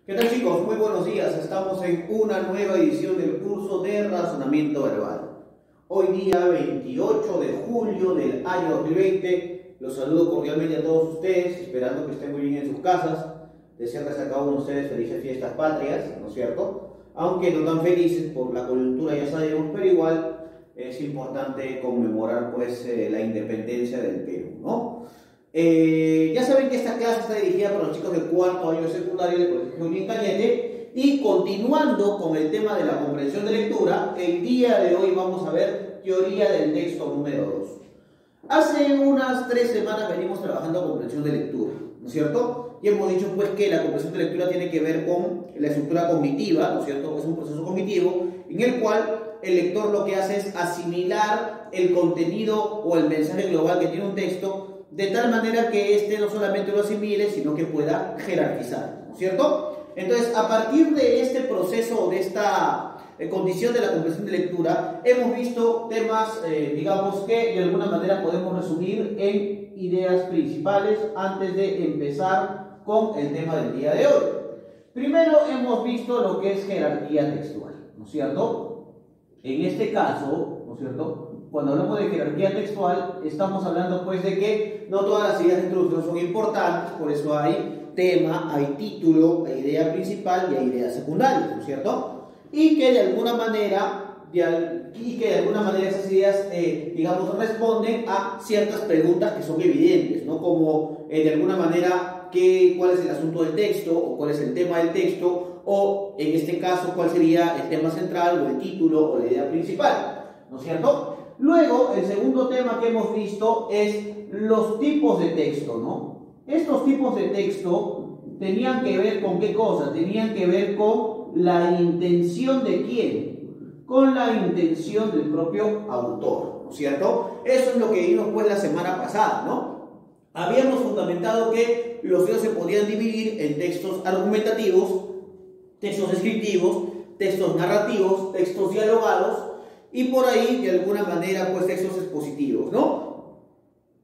¿Qué tal, chicos? Muy buenos días. Estamos en una nueva edición del curso de razonamiento verbal. Hoy día 28 de julio del año 2020. Los saludo cordialmente a todos ustedes, esperando que estén muy bien en sus casas. Desearles a cada uno de ustedes felices fiestas patrias, ¿no es cierto? Aunque no tan felices por la coyuntura, ya sabemos, pero igual es importante conmemorar pues la independencia del Perú, ¿no? Ya saben que esta clase está dirigida para los chicos de cuarto año de secundaria del Colegio Junín Cañete, y continuando con el tema de la comprensión de lectura, el día de hoy vamos a ver teoría del texto número 2. Hace unas 3 semanas venimos trabajando comprensión de lectura, ¿no es cierto? Y hemos dicho pues que la comprensión de lectura tiene que ver con la estructura cognitiva, ¿no es cierto? Es un proceso cognitivo en el cual el lector lo que hace es asimilar el contenido o el mensaje global que tiene un texto, de tal manera que éste no solamente lo asimile, sino que pueda jerarquizar, ¿no es cierto? Entonces, a partir de este proceso, de esta condición de la comprensión de lectura, hemos visto temas, digamos, que de alguna manera podemos resumir en ideas principales antes de empezar con el tema del día de hoy. Primero hemos visto lo que es jerarquía textual, ¿no es cierto? En este caso, ¿no es cierto?, cuando hablamos de jerarquía textual, estamos hablando pues de que no todas las ideas de introducción son importantes, por eso hay tema, hay título, hay idea principal y hay idea secundaria, ¿no es cierto? Y que de alguna manera, esas ideas, digamos, responden a ciertas preguntas que son evidentes, ¿no? Como de alguna manera, cuál es el asunto del texto, o cuál es el tema del texto, o en este caso, cuál sería el tema central, o el título, o la idea principal, ¿no es cierto? Luego, el segundo tema que hemos visto es los tipos de texto, ¿no? Estos tipos de texto tenían que ver con qué cosa, tenían que ver con la intención de quién, con la intención del propio autor, ¿no es cierto? Eso es lo que vimos pues la semana pasada, ¿no? Habíamos fundamentado que los textos se podían dividir en textos argumentativos, textos descriptivos, textos narrativos, textos dialogados, y por ahí, de alguna manera, pues textos expositivos, ¿no?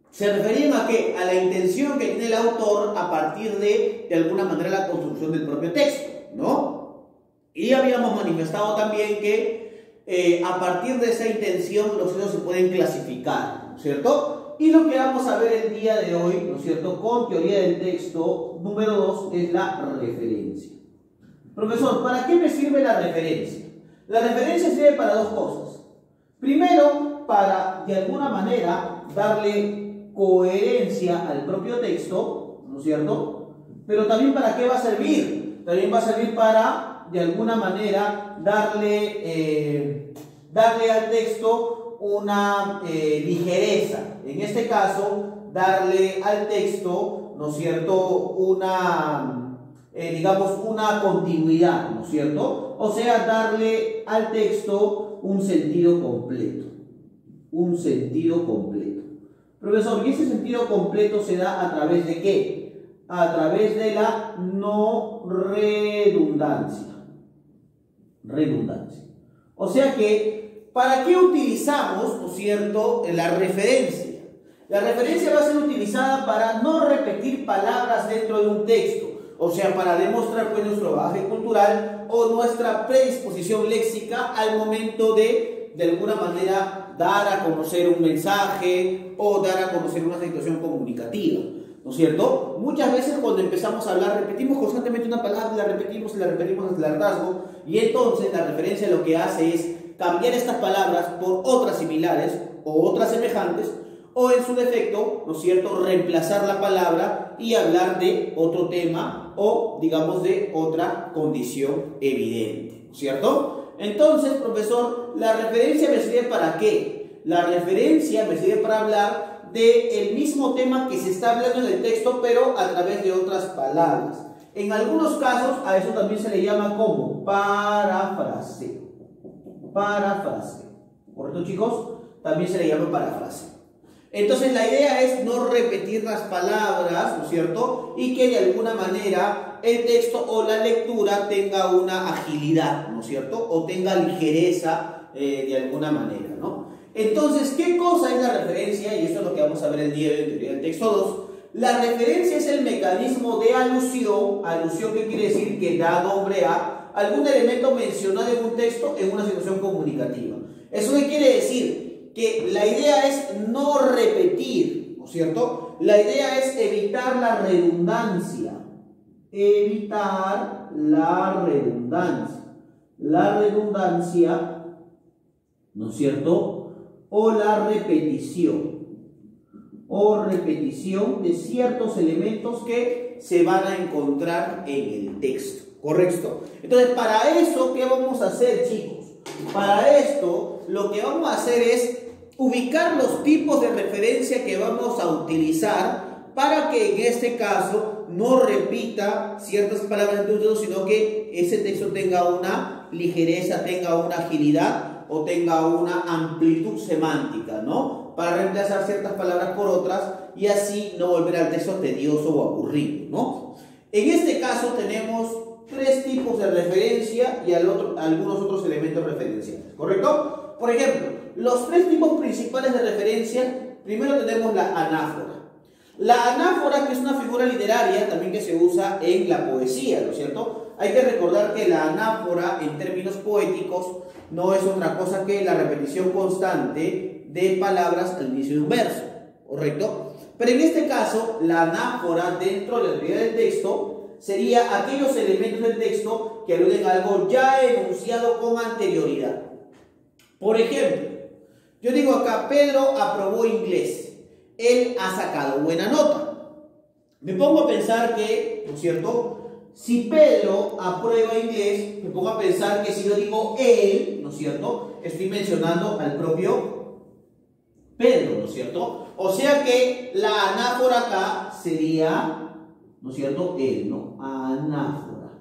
¿Se referían a qué? A la intención que tiene el autor a partir de alguna manera, la construcción del propio texto, ¿no? Y habíamos manifestado también que a partir de esa intención los textos se pueden clasificar, ¿no es cierto? Y lo que vamos a ver el día de hoy, ¿no es cierto?, con teoría del texto número 2, es la referencia. Profesor, ¿para qué me sirve la referencia? La referencia sirve para dos cosas. Primero, para de alguna manera darle coherencia al propio texto, ¿no es cierto? Pero también, ¿para qué va a servir? También va a servir para de alguna manera darle al texto una ligereza. En este caso, darle al texto, ¿no es cierto?, digamos, una continuidad, ¿no es cierto? O sea, darle al texto un sentido completo. Un sentido completo. Profesor, ¿y ese sentido completo se da a través de qué? A través de la no redundancia. Redundancia. O sea que, ¿para qué utilizamos, ¿no es cierto?, la referencia? La referencia va a ser utilizada para no repetir palabras dentro de un texto. O sea, para demostrar pues nuestro bagaje cultural o nuestra predisposición léxica al momento de alguna manera, dar a conocer un mensaje o dar a conocer una situación comunicativa, ¿no es cierto? Muchas veces cuando empezamos a hablar, repetimos constantemente una palabra, la repetimos hasta el hartazgo, y entonces la referencia lo que hace es cambiar estas palabras por otras similares o otras semejantes, o en su defecto, ¿no es cierto?, reemplazar la palabra y hablar de otro tema o, digamos, de otra condición evidente, ¿no es cierto? Entonces, profesor, ¿la referencia me sirve para qué? La referencia me sirve para hablar del mismo tema que se está hablando en el texto, pero a través de otras palabras. En algunos casos, a eso también se le llama como parafraseo. Parafraseo. ¿Correcto, chicos? También se le llama parafraseo. Entonces la idea es no repetir las palabras, ¿no es cierto? Y que de alguna manera el texto o la lectura tenga una agilidad, ¿no es cierto? O tenga ligereza de alguna manera, ¿no? Entonces, ¿qué cosa es la referencia? Y eso es lo que vamos a ver el día de hoy en teoría del texto 2. La referencia es el mecanismo de alusión. Alusión, ¿qué quiere decir? Que da nombre a algún elemento mencionado en un texto en una situación comunicativa. ¿Eso qué quiere decir? Que la idea es no repetir, ¿no es cierto? La idea es evitar la redundancia. Evitar la redundancia. La redundancia, ¿no es cierto? O la repetición. O repetición de ciertos elementos que se van a encontrar en el texto. ¿Correcto? Entonces, para eso, ¿qué vamos a hacer, chicos? Para esto, lo que vamos a hacer es ubicar los tipos de referencia que vamos a utilizar para que en este caso no repita ciertas palabras de un texto, sino que ese texto tenga una ligereza, tenga una agilidad o tenga una amplitud semántica, ¿no? Para reemplazar ciertas palabras por otras y así no volver al texto tedioso o aburrido, ¿no? En este caso tenemos 3 tipos de referencia y algunos otros elementos referenciales, ¿correcto? Por ejemplo, los 3 tipos principales de referencia, primero tenemos la anáfora. La anáfora, que es una figura literaria también que se usa en la poesía, ¿no es cierto? Hay que recordar que la anáfora en términos poéticos no es otra cosa que la repetición constante de palabras al inicio de un verso, ¿correcto? Pero en este caso, la anáfora dentro de la teoría del texto sería aquellos elementos del texto que aluden a algo ya enunciado con anterioridad. Por ejemplo, yo digo acá, Pedro aprobó inglés. Él ha sacado buena nota. Me pongo a pensar que, ¿no es cierto? Si Pedro aprueba inglés, me pongo a pensar que si yo digo él, ¿no es cierto? Estoy mencionando al propio Pedro, ¿no es cierto? O sea que la anáfora acá sería, ¿no es cierto? Él, ¿no? Anáfora.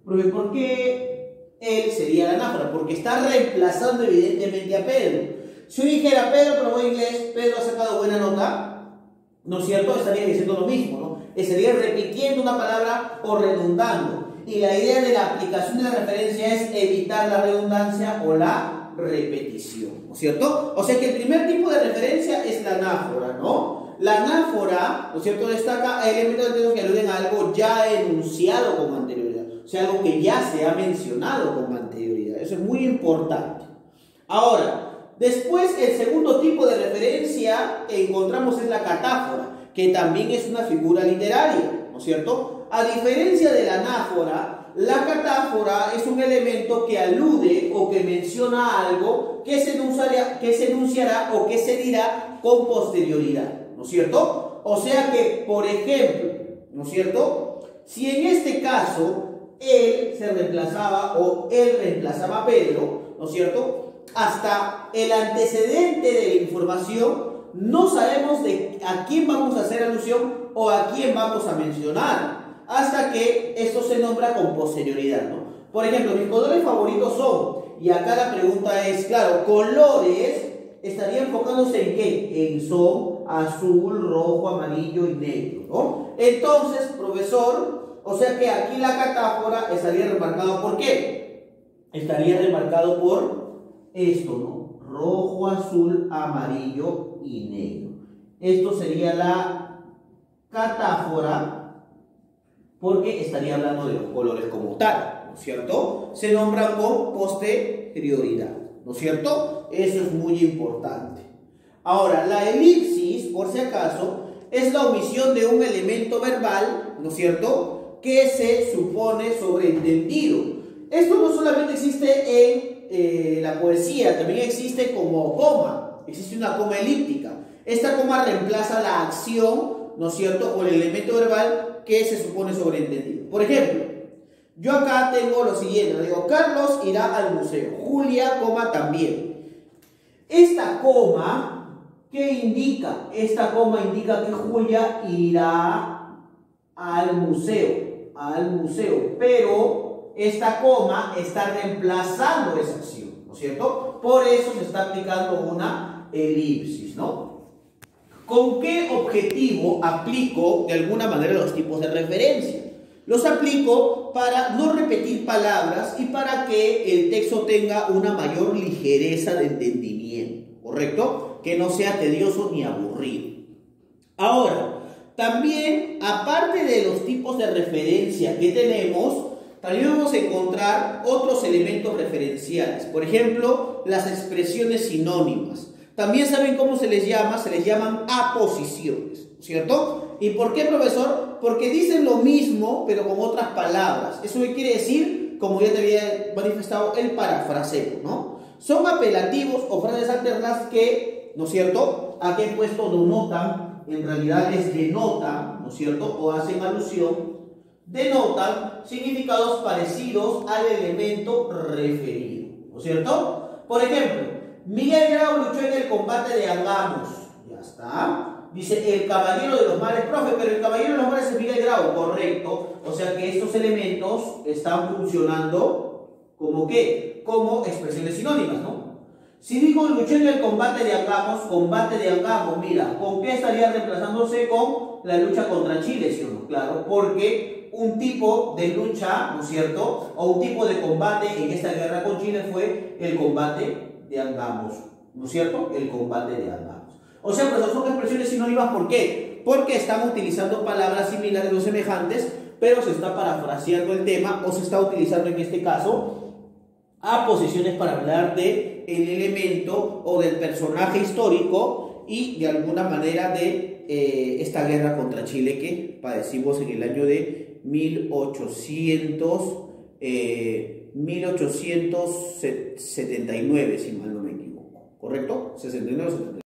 ¿Por qué él sería la anáfora? Porque está reemplazando evidentemente a Pedro. Si yo dijera, Pedro aprobó inglés, Pedro ha sacado buena nota, ¿no es cierto? Estaría diciendo lo mismo, ¿no? Estaría repitiendo una palabra o redundando. Y la idea de la aplicación de la referencia es evitar la redundancia o la repetición, ¿no es cierto? O sea que el primer tipo de referencia es la anáfora, ¿no? La anáfora, ¿no es cierto?, destaca elementos de texto que aluden a algo ya enunciado con anterioridad. O sea, algo que ya se ha mencionado con anterioridad. Eso es muy importante. Ahora, después, el segundo tipo de referencia que encontramos es la catáfora, que también es una figura literaria, ¿no es cierto? A diferencia de la anáfora, la catáfora es un elemento que alude o que menciona algo que se enunciará o que se dirá con posterioridad, ¿no es cierto? O sea que, por ejemplo, ¿no es cierto? Si en este caso él se reemplazaba o él reemplazaba a Pedro, ¿no es cierto?, hasta el antecedente de la información no sabemos a quién vamos a hacer alusión o a quién vamos a mencionar hasta que esto se nombra con posterioridad, ¿no? Por ejemplo, mis colores favoritos son, y acá la pregunta es, claro, colores estaría enfocándose en ¿qué? En son azul, rojo, amarillo y negro, ¿no? Entonces, profesor, o sea que aquí la catáfora estaría remarcado ¿por qué? Estaría remarcado por esto, ¿no? Rojo, azul, amarillo y negro. Esto sería la catáfora porque estaría hablando de los colores como tal, ¿no es cierto? Se nombran con posterioridad, ¿no es cierto? Eso es muy importante. Ahora, la elipsis, por si acaso, es la omisión de un elemento verbal, ¿no es cierto?, que se supone sobreentendido. Esto no solamente existe en la poesía, también existe como coma, existe una coma elíptica. Esta coma reemplaza la acción, ¿no es cierto?, o el elemento verbal que se supone sobreentendido. Por ejemplo, yo acá tengo lo siguiente, digo, Carlos irá al museo, Julia, coma, también. Esta coma, ¿qué indica? Esta coma indica que Julia irá al museo, pero esta coma está reemplazando esa acción, ¿no es cierto? Por eso se está aplicando una elipsis, ¿no? ¿Con qué objetivo aplico de alguna manera los tipos de referencia? Los aplico para no repetir palabras y para que el texto tenga una mayor ligereza de entendimiento, ¿correcto? Que no sea tedioso ni aburrido. Ahora, También, aparte de los tipos de referencia que tenemos, también vamos a encontrar otros elementos referenciales. Por ejemplo, las expresiones sinónimas. También saben cómo se les llama, se les llaman aposiciones, ¿cierto? ¿Y por qué, profesor? Porque dicen lo mismo, pero con otras palabras. ¿Eso qué quiere decir? Como ya te había manifestado, el parafraseo, ¿no? Son apelativos o frases alternas que, ¿no es cierto?, ¿a qué puesto denotan? En realidad les denotan, ¿no es cierto?, o hacen alusión, denotan significados parecidos al elemento referido, ¿no es cierto? Por ejemplo, Miguel Grau luchó en el combate de Angamos. Ya está. Dice el caballero de los mares, profe, pero el caballero de los mares es Miguel Grau. Correcto. O sea que estos elementos están funcionando como ¿qué? Como expresiones sinónimas, ¿no? Si digo luchó en el combate de Angamos, mira, ¿con qué estaría reemplazándose? Con la lucha contra Chile, ¿sí o no? Claro, porque un tipo de lucha, ¿no es cierto?, o un tipo de combate en esta guerra con Chile fue el combate de Angamos, ¿no es cierto? El combate de Angamos. O sea, pues son expresiones sinónimas, ¿por qué? Porque están utilizando palabras similares o semejantes, pero se está parafraseando el tema o se está utilizando en este caso aposiciones para hablar de el elemento o del personaje histórico y de alguna manera de esta guerra contra Chile que padecimos en el año de 1879, si mal no me equivoco. ¿Correcto? 69-79.